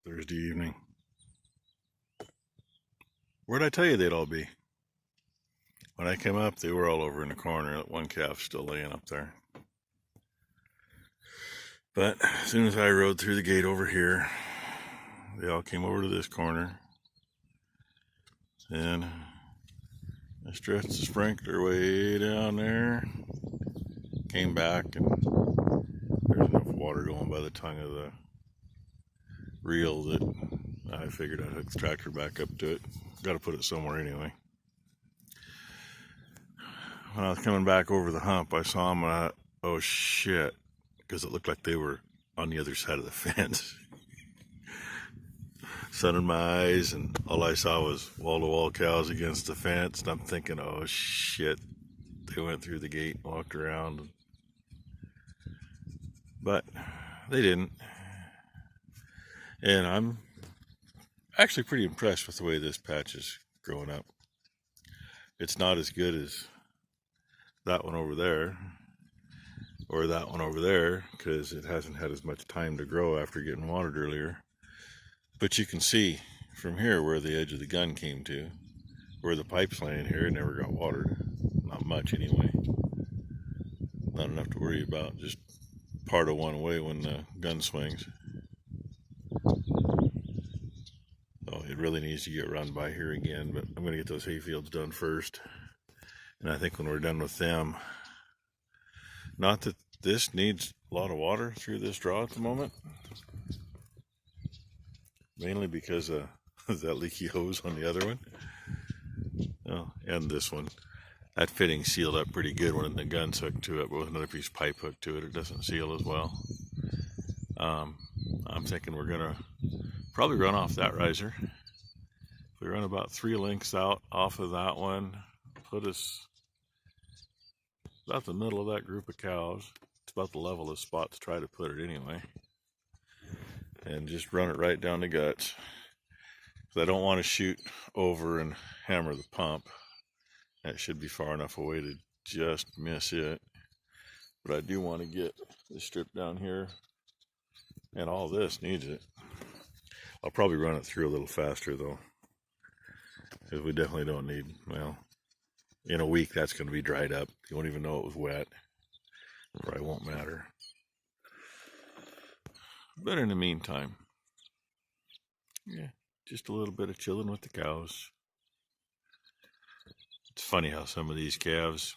Thursday evening. Where'd I tell you they'd all be? When I came up, they were all over in the corner. One calf still laying up there. But as soon as I rode through the gate over here, they all came over to this corner. And I stretched the sprinkler way down there. Came back, and there's enough water going by the tongue of the reel that I figured I'd hook the tractor back up to it. Got to put it somewhere anyway. When I was coming back over the hump, I saw them and I thought, oh shit, because it looked like they were on the other side of the fence. Sun in my eyes, and all I saw was wall-to-wall cows against the fence, and I'm thinking, oh shit, they went through the gate and walked around. But they didn't. And I'm actually pretty impressed with the way this patch is growing up. It's not as good as that one over there, or that one over there, because it hasn't had as much time to grow after getting watered earlier. But you can see from here where the edge of the gun came to, where the pipe's laying here, it never got watered. Not much anyway. Not enough to worry about, just part of one way when the gun swings. So it really needs to get run by here again, but I'm going to get those hay fields done first. And I think when we're done with them, not that this needs a lot of water through this draw at the moment, mainly because of that leaky hose on the other one. Oh, and this one. That fitting sealed up pretty good when the gun's hooked to it, but with another piece of pipe hooked to it, it doesn't seal as well. I'm thinking we're going to probably run off that riser. If we run about 3 lengths out off of that one, put us about the middle of that group of cows. It's about the level of spot to try to put it anyway. And just run it right down the guts. Because I don't want to shoot over and hammer the pump. That should be far enough away to just miss it. But I do want to get this strip down here. And all this needs it. I'll probably run it through a little faster though. Because we definitely don't need, well, in a week that's going to be dried up. You won't even know it was wet. Probably won't matter. But in the meantime, yeah, just a little bit of chilling with the cows. It's funny how some of these calves,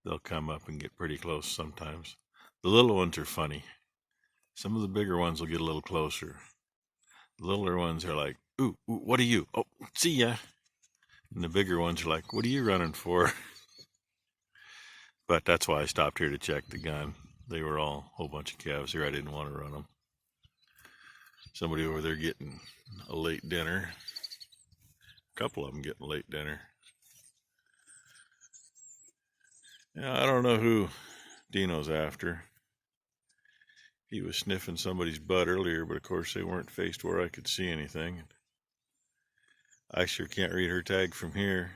they'll come up and get pretty close sometimes. The little ones are funny. Some of the bigger ones will get a little closer. The littler ones are like, ooh, what are you? Oh, see ya. And the bigger ones are like, what are you running for? But that's why I stopped here to check the gun. They were all a whole bunch of calves here. I didn't want to run them. Somebody over there getting a late dinner. A couple of them getting late dinner. Yeah, I don't know who Dino's after. He was sniffing somebody's butt earlier, but of course they weren't faced where I could see anything. I sure can't read her tag from here.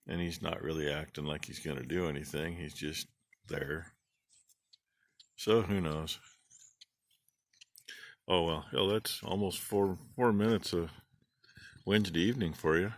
And he's not really acting like he's going to do anything. He's just there. So who knows? Oh well, hell, that's almost four minutes of Wednesday evening for you.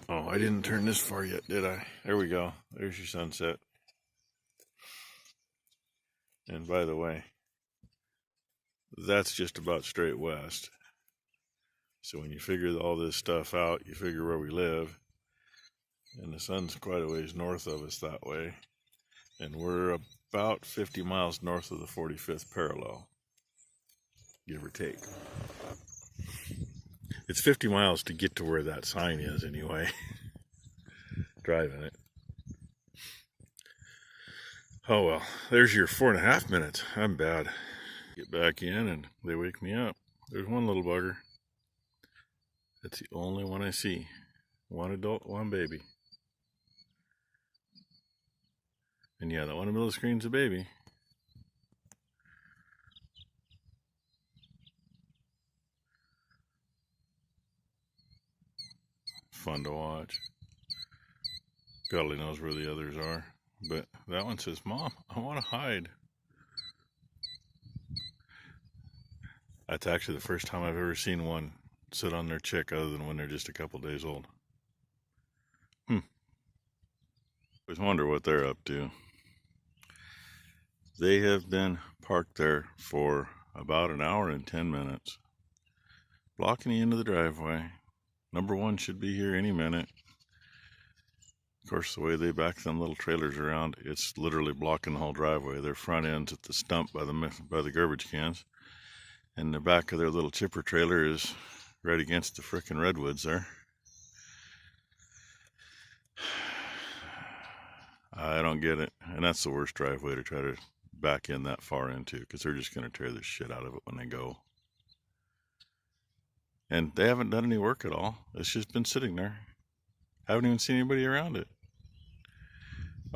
Oh, I didn't turn this far yet, did I? There we go. There's your sunset. And by the way, that's just about straight west. So when you figure all this stuff out, you figure where we live. And the sun's quite a ways north of us that way. And we're about 50 miles north of the 45th parallel, give or take. It's 50 miles to get to where that sign is anyway. Driving it. Oh well, there's your 4.5 minutes. I'm bad. Get back in and they wake me up. There's one little bugger. That's the only one I see. One adult, one baby. And yeah, that one in the middle of the screen's a baby. Fun to watch. God only knows where the others are. But that one says, Mom, I want to hide. That's actually the first time I've ever seen one sit on their chick other than when they're just a couple days old. Always wonder what they're up to. They have been parked there for about an hour and 10 minutes, blocking the end of the driveway. Number one should be here any minute. Of course, the way they back them little trailers around, it's literally blocking the whole driveway. Their front end's at the stump by the garbage cans, and the back of their little chipper trailer is right against the frickin' redwoods there. I don't get it, and that's the worst driveway to try to back in that far into, because they're just going to tear the shit out of it when they go. And they haven't done any work at all. It's just been sitting there. Haven't even seen anybody around it.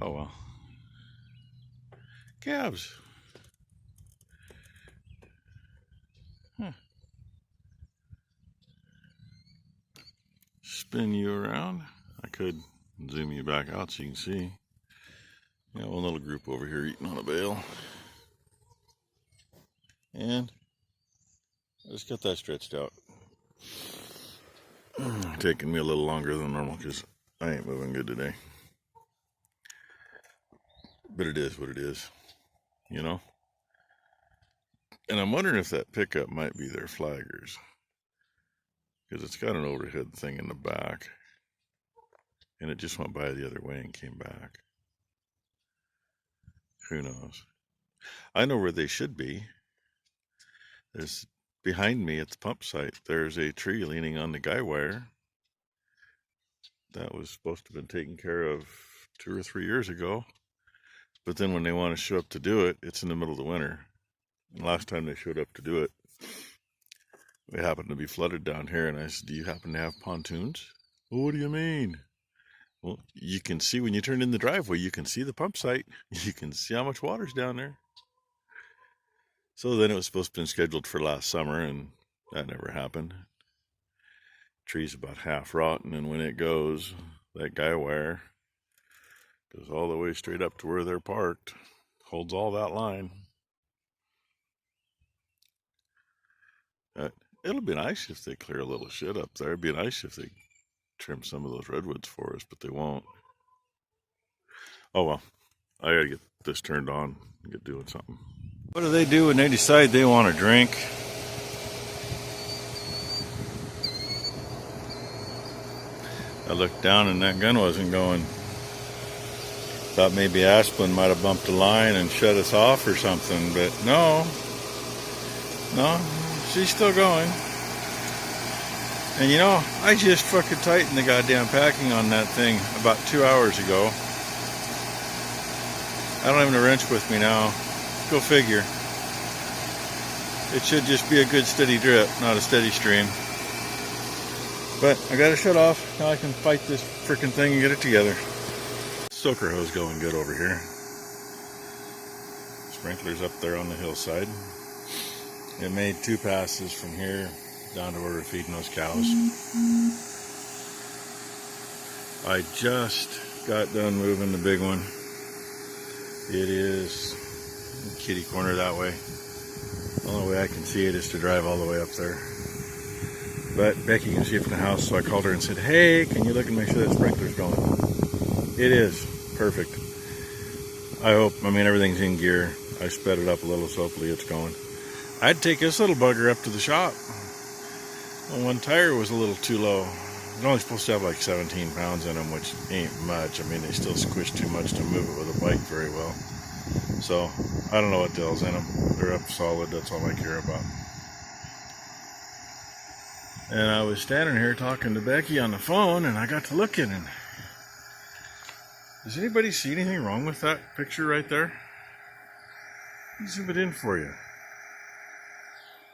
Oh well. Calves. Huh. Spin you around. I could zoom you back out so you can see. Got one little group over here eating on a bale. And I just got that stretched out. Taking me a little longer than normal because I ain't moving good today. But it is what it is, you know? And I'm wondering if that pickup might be their flaggers, because it's got an overhead thing in the back. And it just went by the other way and came back. Who knows? I know where they should be. There's behind me at the pump site, there's a tree leaning on the guy wire. That was supposed to have been taken care of 2 or 3 years ago. But then when they want to show up to do it, it's in the middle of the winter. And last time they showed up to do it, we happened to be flooded down here. And I said, do you happen to have pontoons? Well, what do you mean? Well, you can see when you turn in the driveway, you can see the pump site. You can see how much water's down there. So then it was supposed to be scheduled for last summer, and that never happened. Tree's about half rotten, and when it goes, that guy wire goes all the way straight up to where they're parked, holds all that line. It'll be nice if they clear a little shit up there. It'd be nice if they trim some of those redwoods for us, but they won't. Oh well, I gotta get this turned on and get doing something. What do they do when they decide they want to drink? I looked down and that gun wasn't going. Thought maybe Asplin might have bumped a line and shut us off or something, but no, she's still going. And you know, I just fucking tightened the goddamn packing on that thing about 2 hours ago. I don't have a wrench with me now. Go figure. It should just be a good steady drip, not a steady stream. But I got it shut off. Now I can fight this freaking thing and get it together. Soaker hose going good over here. Sprinklers up there on the hillside. It made 2 passes from here down to where we're feeding those cows. I just got done moving the big one. It is kitty corner that way. The only way I can see it is to drive all the way up there. But Becky can see it from the house, so I called her and said, hey, can you look and make sure that sprinkler's going? It is. Perfect. I mean, everything's in gear. I sped it up a little, so hopefully it's going. I'd take this little bugger up to the shop. Well, one tire was a little too low. It's only supposed to have like 17 pounds in them, which ain't much. I mean, they still squish too much to move it with a bike very well. So, I don't know what the hell's in them. They're up solid, that's all I care about. And I was standing here talking to Becky on the phone, and I got to looking, and does anybody see anything wrong with that picture right there? Let me zoom it in for you.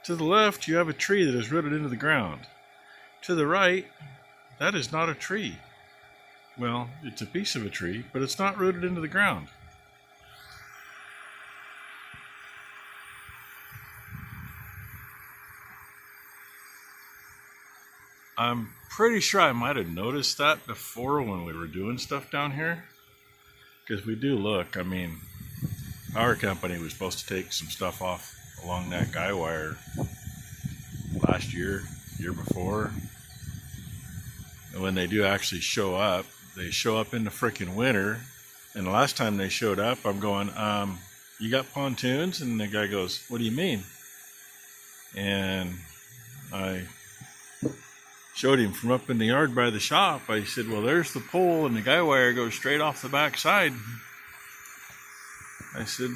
To the left, you have a tree that is rooted into the ground. To the right, that is not a tree. Well, it's a piece of a tree, but it's not rooted into the ground. I'm pretty sure I might have noticed that before when we were doing stuff down here. Because we do look, I mean, our company was supposed to take some stuff off along that guy wire last year, year before. And when they do actually show up, they show up in the freaking winter. And the last time they showed up, I'm going, you got pontoons? And the guy goes, what do you mean? And I showed him from up in the yard by the shop. I said, well, there's the pole, and the guy wire goes straight off the back side. I said,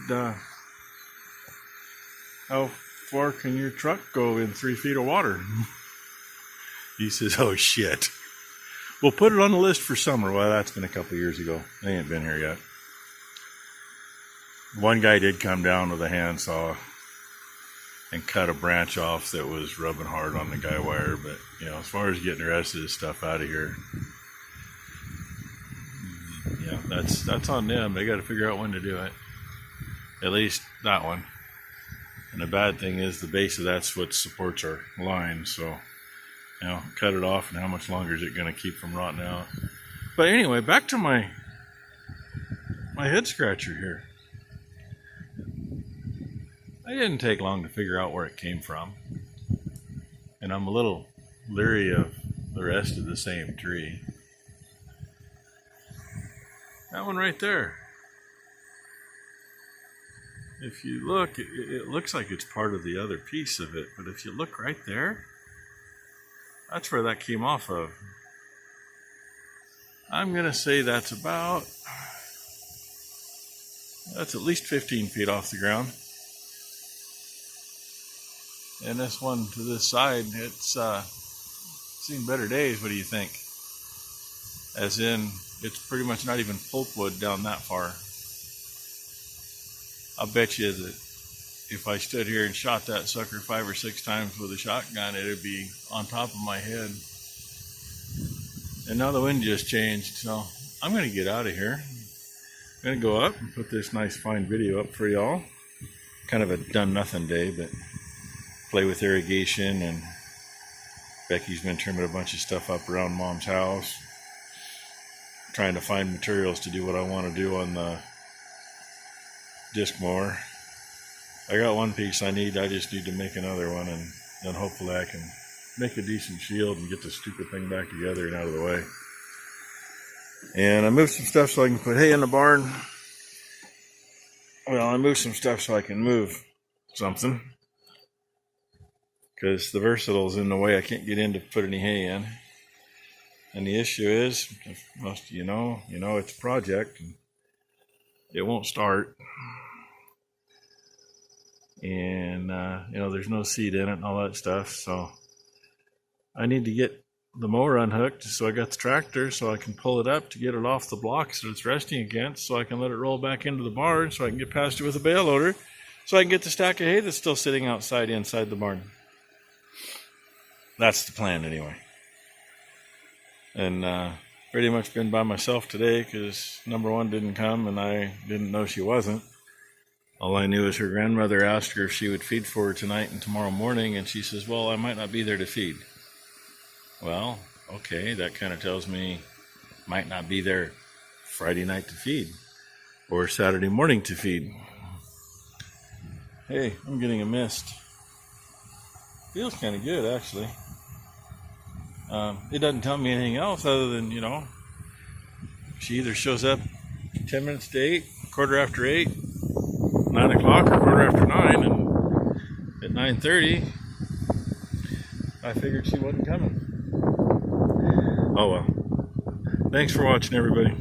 how far can your truck go in 3 feet of water? He says, oh shit. We'll put it on the list for summer. Well, that's been a couple of years ago. They ain't been here yet. One guy did come down with a handsaw and cut a branch off that was rubbing hard on the guy wire, but you know, as far as getting the rest of this stuff out of here, yeah, that's on them. They got to figure out when to do it. At least that one. And the bad thing is the base of that's what supports our line, so you know, cut it off, and how much longer is it going to keep from rotting out? But anyway, back to my head scratcher here. It didn't take long to figure out where it came from. And I'm a little leery of the rest of the same tree. That one right there. If you look, it looks like it's part of the other piece of it, but if you look right there, that's where that came off of. I'm gonna say that's at least 15 feet off the ground. And this one to this side, it's seen better days. What do you think? As in, it's pretty much not even pulpwood down that far. I'll bet you that if I stood here and shot that sucker 5 or 6 times with a shotgun, it'd be on top of my head. And now the wind just changed, so I'm gonna get out of here. I'm gonna go up and put this nice fine video up for y'all. Kind of a done nothing day, but play with irrigation, and Becky's been trimming a bunch of stuff up around Mom's house, trying to find materials to do what I want to do on the disc mower. I got one piece I need, I just need to make another one, and then hopefully I can make a decent shield and get the stupid thing back together and out of the way. And I moved some stuff so I can put hay in the barn. Well, I moved some stuff so I can move something, because the Versatile's in the way. I can't get in to put any hay in. And the issue is, if most of you know, it's a project, and it won't start. And, there's no seed in it and all that stuff. So I need to get the mower unhooked, so I got the tractor so I can pull it up to get it off the blocks that it's resting against, so I can let it roll back into the barn, so I can get past it with a bale loader, so I can get the stack of hay that's still sitting outside inside the barn. That's the plan anyway. And pretty much been by myself today, because number one didn't come and I didn't know she wasn't. All I knew is her grandmother asked her if she would feed for her tonight and tomorrow morning, and she says, well, I might not be there to feed. Well, okay, that kind of tells me might not be there Friday night to feed, or Saturday morning to feed. Hey, I'm getting a mist. Feels kind of good, actually. It doesn't tell me anything else other than, she either shows up 10 minutes to 8, quarter after 8, 9 o'clock, or quarter after 9, and at 9:30, I figured she wasn't coming. Oh well. Thanks for watching, everybody.